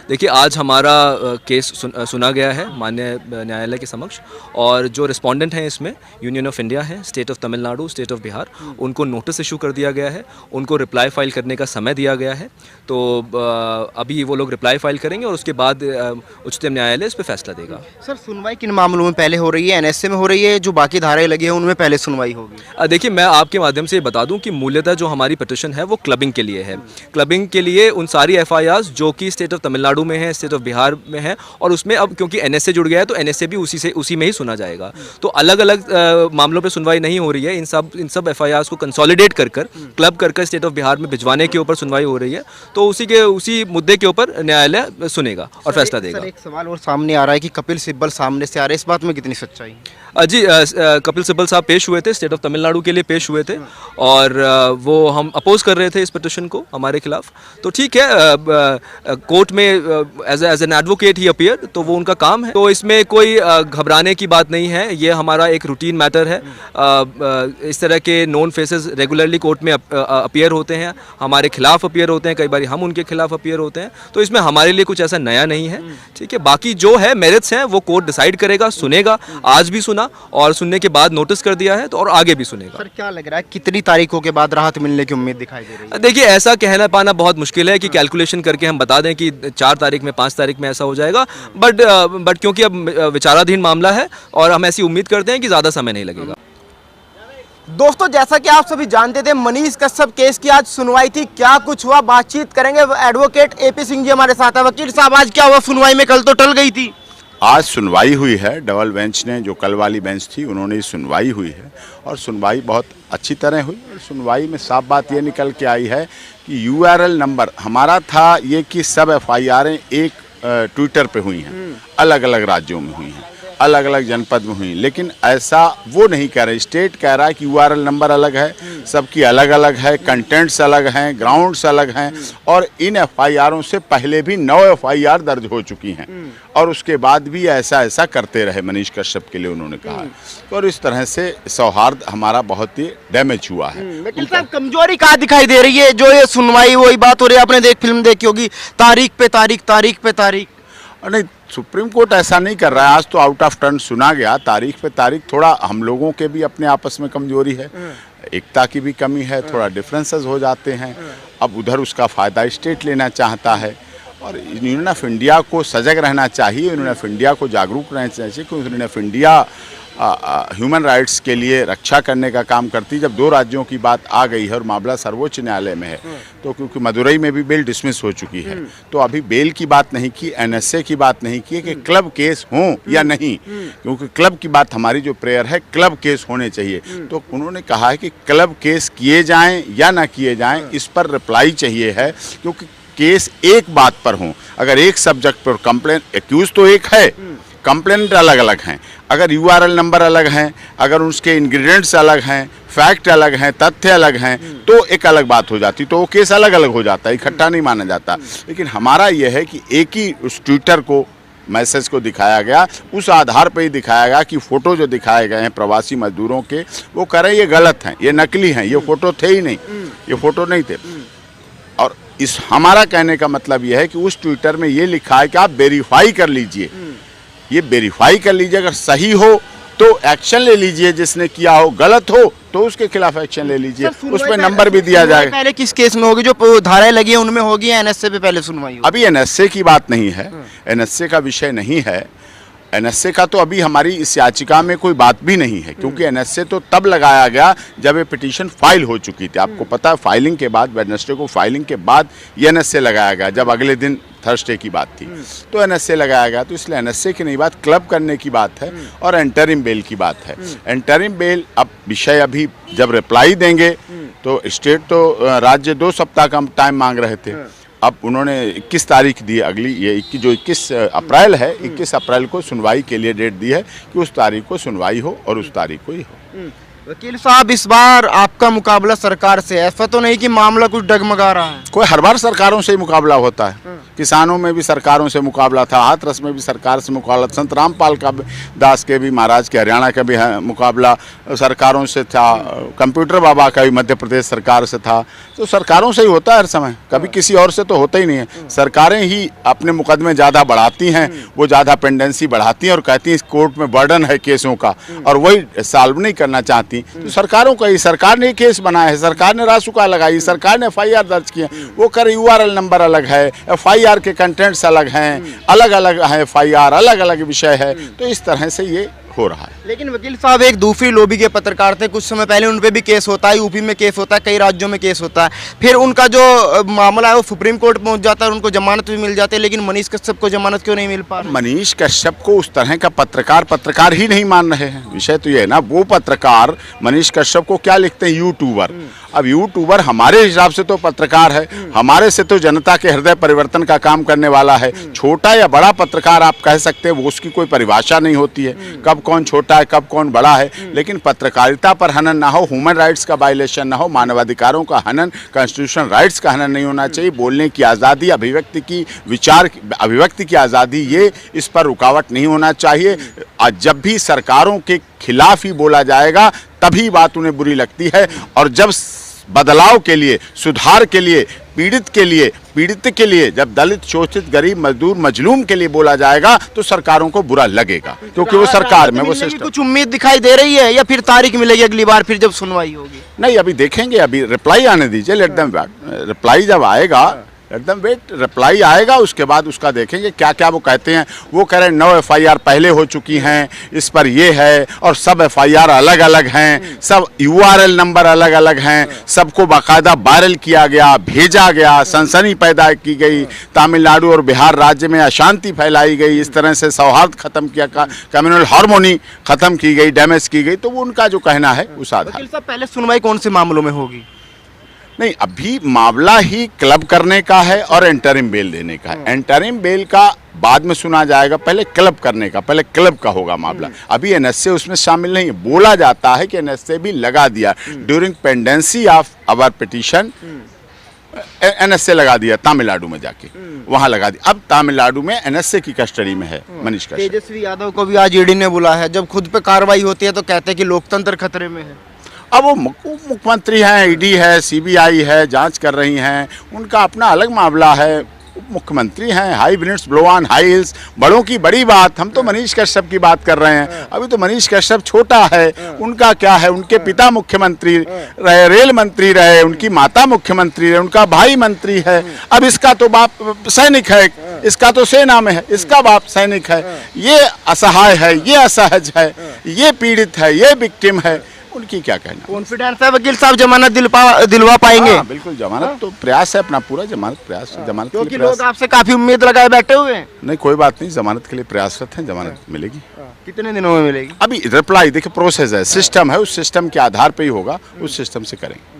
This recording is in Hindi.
देखिए, आज हमारा केस सुना गया है माननीय न्यायालय के समक्ष, और जो रिस्पोंडेंट हैं इसमें यूनियन ऑफ इंडिया है, state of Tamil Nadu, state of Bihar, उनको नोटिस इशू कर दिया गया है, उनको रिप्लाई फाइल करने का समय दिया गया है। तो अभी वो लोग रिप्लाई फाइल करेंगे और उसके बाद उच्चतम न्यायालय इस पर फैसला देगा। सर, सुनवाई किन मामलों में पहले हो रही है? एनएसए में हो रही है, जो बाकी धाराएं लगी हैं उनमें पहले सुनवाई होगी? देखिए, मैं आपके माध्यम से ये बता दूं कि मूल्यतः जो हमारी पिटिशन है वो क्लबिंग के लिए है। क्लबिंग के लिए उन सारी एफआईआर्स जो कि स्टेट ऑफ तमिलनाडु में है, स्टेट ऑफ बिहार में है, और उसमें अब क्योंकि एनएसए जुड़ गया है तो एनएसए भी उसी में ही सुना जाएगा। तो अलग अलग मामलों पे सुनवाई नहीं हो रही है, इन सब एफआईआर्स को कंसोलिडेट कर क्लब कर स्टेट ऑफ बिहार में भिजवाने के ऊपर सुनवाई हो रही है। तो उसी मुद्दे के ऊपर न्यायालय सुनेगा और फैसला देगा। सर, एक सवाल और सामने आ रहा है कि कपिल सिब्बल सामने से आ रहे हैं, इस बात में कितनी सच्चाई है? जी, कपिल सिब्बल साहब पेश हुए थे, स्टेट ऑफ तमिलनाडु के लिए पेश हुए थे, और वो हम अपोज कर रहे थे इस पिटिशन को हमारे खिलाफ। तो ठीक है, कोर्ट में एज एन एडवोकेट ही अपीयर, तो वो उनका काम है। तो इसमें कोई घबराने की बात नहीं है, ये हमारा एक रूटीन मैटर है। इस तरह के नोन फेसेस रेगुलरली कोर्ट में अपीयर होते हैं, हमारे खिलाफ अपीयर होते हैं, कई बार हम उनके खिलाफ अपीयर होते हैं। तो इसमें हमारे लिए कुछ ऐसा नया नहीं है। ठीक है, बाकी जो है मेरिट्स हैं वो कोर्ट डिसाइड करेगा, सुनेगा। आज भी सुना और सुनने के बाद नोटिस कर दिया है, तो और आगे भी सुनेगा। सर, क्या लग रहा है कितनी तारीखों के बाद राहत मिलने की उम्मीद दिखाई दे रही है? देखिए, ऐसा कहना पाना बहुत मुश्किल है कि कैलकुलेशन करके हम बता दें कि 4 तारीख में 5 तारीख में ऐसा हो जाएगा, बट क्योंकि अब विचाराधीन मामला है और हम ऐसी उम्मीद करते हैं कि ज़्यादा समय नहीं लगेगा। दोस्तों, जैसा कि आप सभी जानते थे, मनीष कश्यप केस की आज सुनवाई थी। क्या कुछ हुआ, बातचीत करेंगे। एडवोकेट एपी सिंह जी हमारे साथ है। वकील साहब, आज क्या हुआ सुनवाई में? कल तो टल गई थी। आज सुनवाई हुई है, डबल बेंच ने, जो कल वाली बेंच थी उन्होंने सुनवाई हुई है, और सुनवाई बहुत अच्छी तरह हुई। और सुनवाई में साफ बात ये निकल के आई है कि यूआरएल नंबर हमारा था ये कि सब एफआईआरें एक ट्विटर पे हुई हैं, अलग अलग राज्यों में हुई हैं, अलग अलग जनपद में हुई, लेकिन ऐसा वो नहीं कह रहे। स्टेट कह रहा है कि यूआरएल नंबर अलग है, सबकी अलग अलग है, कंटेंट्स अलग हैं, ग्राउंड्स अलग हैं, और इन एफआईआरों से पहले भी 9 एफआईआर दर्ज हो चुकी हैं, और उसके बाद भी ऐसा करते रहे मनीष कश्यप के लिए उन्होंने कहा। और इस तरह से सौहार्द हमारा बहुत ही डैमेज हुआ है। वकील साहब, कमजोरी कहाँ दिखाई दे रही है? जो ये सुनवाई वही बात हो रही है, आपने फिल्म देखी होगी, तारीख पे तारीख, तारीख पे तारीख। नहीं, सुप्रीम कोर्ट ऐसा नहीं कर रहा है। आज तो आउट ऑफ टर्न सुना गया, तारीख पे तारीख। थोड़ा हम लोगों के भी अपने आपस में कमजोरी है, एकता की भी कमी है, थोड़ा डिफरेंसेस हो जाते हैं। अब उधर उसका फ़ायदा स्टेट लेना चाहता है, और यूनियन ऑफ इंडिया को सजग रहना चाहिए, यूनियन ऑफ इंडिया को जागरूक रहना चाहिए, क्योंकि union of India human rights के लिए रक्षा करने का काम करती है। जब 2 राज्यों की बात आ गई है और मामला सर्वोच्च न्यायालय में है, तो क्योंकि मदुरई में भी बेल डिसमिस हो चुकी है, तो अभी बेल की बात नहीं की, एनएसए की बात नहीं की कि क्लब केस हो या नहीं, क्योंकि क्लब की बात हमारी जो प्रेयर है, क्लब केस होने चाहिए। तो उन्होंने कहा है कि क्लब केस किए जाएं या ना किए जाएं, इस पर रिप्लाई चाहिए है, क्योंकि केस एक बात पर हो। अगर एक सब्जेक्ट पर कंप्लेन, एक्यूज तो एक है, कंप्लेंट अलग अलग हैं, अगर यूआरएल नंबर अलग हैं, अगर उसके इंग्रेडिएंट्स अलग हैं, फैक्ट अलग हैं, तथ्य अलग हैं, तो एक अलग बात हो जाती, तो वो केस अलग अलग हो जाता है, इकट्ठा नहीं माना जाता। लेकिन हमारा यह है कि एक ही उस ट्विटर को, मैसेज को दिखाया गया, उस आधार पर ही दिखाया गया कि फ़ोटो जो दिखाए गए हैं प्रवासी मजदूरों के, वो कह रहे हैं ये गलत हैं, ये नकली हैं, ये फ़ोटो थे ही नहीं, ये फ़ोटो नहीं थे। और इस हमारा कहने का मतलब यह है कि उस ट्विटर में ये लिखा है कि आप वेरीफाई कर लीजिए, ये वेरीफाई कर लीजिए, अगर सही हो तो एक्शन ले लीजिए, जिसने किया हो, गलत हो तो उसके खिलाफ एक्शन ले लीजिए, उस पर नंबर भी दिया जाएगा। पहले किस केस में होगी? जो धाराएं लगी हैं उनमें होगी या एनएसए पे पहले सुनवाई होगी? अभी एनएसए की बात नहीं है, एनएसए का विषय नहीं है। एनएसए का तो अभी हमारी इस याचिका में कोई बात भी नहीं है, क्योंकि एनएसए तो तब लगाया गया जब ये पिटीशन फाइल हो चुकी थी। आपको पता है, फाइलिंग के बाद, वेडनेसडे को फाइलिंग के बाद ये एनएसए लगाया गया, जब अगले दिन थर्सडे की बात थी, तो एनएसए लगाया गया। तो इसलिए एनएसए की नहीं बात, क्लब करने की बात है, और एंटरिम बेल की बात है। एंटरिम बेल अब विषय अभी जब रिप्लाई देंगे, तो स्टेट तो राज्य 2 सप्ताह का टाइम मांग रहे थे, अब उन्होंने 21 तारीख दी, अगली ये 21 अप्रैल है, 21 अप्रैल को सुनवाई के लिए डेट दी है कि उस तारीख को सुनवाई हो और उस तारीख को ही हो। वकील साहब, इस बार आपका मुकाबला सरकार से है, ऐसा तो नहीं कि मामला कुछ डगमगा रहा है? कोई हर बार सरकारों से ही मुकाबला होता है। किसानों में भी सरकारों से मुकाबला था, हाथरस में भी सरकार से मुकाबला, संत रामपाल का दास के भी, महाराज के हरियाणा का भी मुकाबला सरकारों से था, कंप्यूटर बाबा का भी मध्य प्रदेश सरकार से था। तो सरकारों से ही होता है हर समय, कभी किसी और से तो होता ही नहीं है। सरकारें ही अपने मुकदमे ज़्यादा बढ़ाती हैं, वो ज़्यादा पेंडेंसी बढ़ाती हैं और कहती हैं इस कोर्ट में बर्डन है केसों का, और वही सॉल्व नहीं करना चाहती। तो सरकारों का ही, सरकार ने केस बनाया है, सरकार ने रासुका लगाई, सरकार ने FIR दर्ज किया, वो करे URL नंबर अलग है, FIR के कंटेंट्स अलग हैं, अलग अलग है FIR, अलग अलग विषय है। तो इस तरह से ये हो रहा है। लेकिन वकील साहब, एक दूसरी लॉबी के पत्रकार थे, कुछ समय पहले उन पे भी केस होता है, यूपी में केस होता है, कई राज्यों में केस होता है, फिर उनका जो मामला है वो सुप्रीम कोर्ट पहुंच जाता है, उनको जमानत भी मिल जाती है, लेकिन मनीष कश्यप को जमानत क्यों नहीं मिल पा रही? मनीष कश्यप को उस तरह का पत्रकार ही नहीं मान रहे हैं। विषय तो ये है ना, वो पत्रकार मनीष कश्यप को क्या लिखते हैं, यूट्यूबर। अब यूट्यूबर हमारे हिसाब से तो पत्रकार है, हमारे से तो जनता के हृदय परिवर्तन का काम करने वाला है। छोटा या बड़ा पत्रकार आप कह सकते हैं, वो उसकी कोई परिभाषा नहीं होती है, कब कौन छोटा है कब कौन बड़ा है। लेकिन पत्रकारिता पर हनन ना हो, ह्यूमन राइट्स का वायलेशन ना हो, मानवाधिकारों का हनन, कॉन्स्टिट्यूशनल राइट्स का हनन नहीं होना चाहिए। बोलने की आज़ादी, अभिव्यक्ति की, विचार अभिव्यक्ति की आज़ादी, ये इस पर रुकावट नहीं होना चाहिए। जब भी सरकारों के खिलाफ ही बोला जाएगा तभी बात उन्हें बुरी लगती है, और जब बदलाव के लिए, सुधार के लिए, पीड़ित के लिए, जब दलित, शोषित, गरीब, मजदूर, मजलूम के लिए बोला जाएगा तो सरकारों को बुरा लगेगा, क्योंकि वो सरकार में वो सिस्टम। कुछ उम्मीद दिखाई दे रही है या फिर तारीख मिलेगी अगली बार, फिर जब सुनवाई होगी? नहीं, अभी देखेंगे, अभी रिप्लाई आने दीजिए, लेट देम वेट। रिप्लाई जब आएगा, लेट देम वेट, रिप्लाई आएगा, उसके बाद उसका देखेंगे क्या क्या वो कहते हैं। वो कह रहे हैं 9 FIR पहले हो चुकी हैं, इस पर ये है, और सब FIR अलग अलग हैं, सब URL नंबर अलग अलग हैं, सबको बाकायदा वायरल किया गया, भेजा गया, सनसनी पैदा की गई, तमिलनाडु और बिहार राज्य में अशांति फैलाई गई, इस तरह से सौहार्द खत्म किया, कम्युनल हार्मोनी खत्म की गई, डैमेज की गई। तो वो उनका जो कहना है उस आधार। वकील साहब, पहले सुनवाई कौन से मामलों में होगी? नहीं, अभी मामला ही क्लब करने का है और एंटरिम बेल देने का है। एंटरिम बेल का बाद में सुना जाएगा, पहले क्लब करने का, पहले क्लब का होगा मामला। अभी NSA उसमें शामिल नहीं है। बोला जाता है कि NSA भी लगा दिया during pendency of our petition, NSA लगा दिया तमिलनाडु में जाके, वहां लगा दिया। अब तमिलनाडु में NSA की कस्टडी में है मनीष कश्यप। तेजस्वी यादव को भी आज ED ने बुलाया है, जब खुद पे कार्रवाई होती है तो कहते हैं कि लोकतंत्र खतरे में है। अब वो मुख्यमंत्री हैं, ED है, CBI है, जांच कर रही हैं, उनका अपना अलग मामला है। मुख्यमंत्री हैं, high winds blow on high heels, बड़ों की बड़ी बात। हम तो मनीष कश्यप की बात कर रहे हैं। अभी तो मनीष कश्यप छोटा है, उनका क्या है, उनके पिता मुख्यमंत्री रहे, रेल मंत्री रहे, उनकी माता मुख्यमंत्री रहे, उनका भाई मंत्री है। अब इसका तो बाप सैनिक है, इसका तो सेना में है, इसका बाप सैनिक है। ये असहाय है, ये असहज है, ये पीड़ित है, ये विक्टिम है। उनकी क्या कहना? कॉन्फिडेंस है वकील साहब जमानत दिलवा पाएंगे? बिल्कुल, जमानत तो प्रयास है अपना पूरा, जमानत प्रयास, जमानत के लिए क्योंकि प्रयास। लोग आपसे काफी उम्मीद लगाए बैठे हुए हैं। नहीं, कोई बात नहीं, जमानत के लिए प्रयासरत हैं, जमानत मिलेगी। कितने दिनों में मिलेगी? अभी रिप्लाई देखिए, प्रोसेस है, सिस्टम है, उस सिस्टम के आधार पे ही होगा, उस सिस्टम से करेंगे।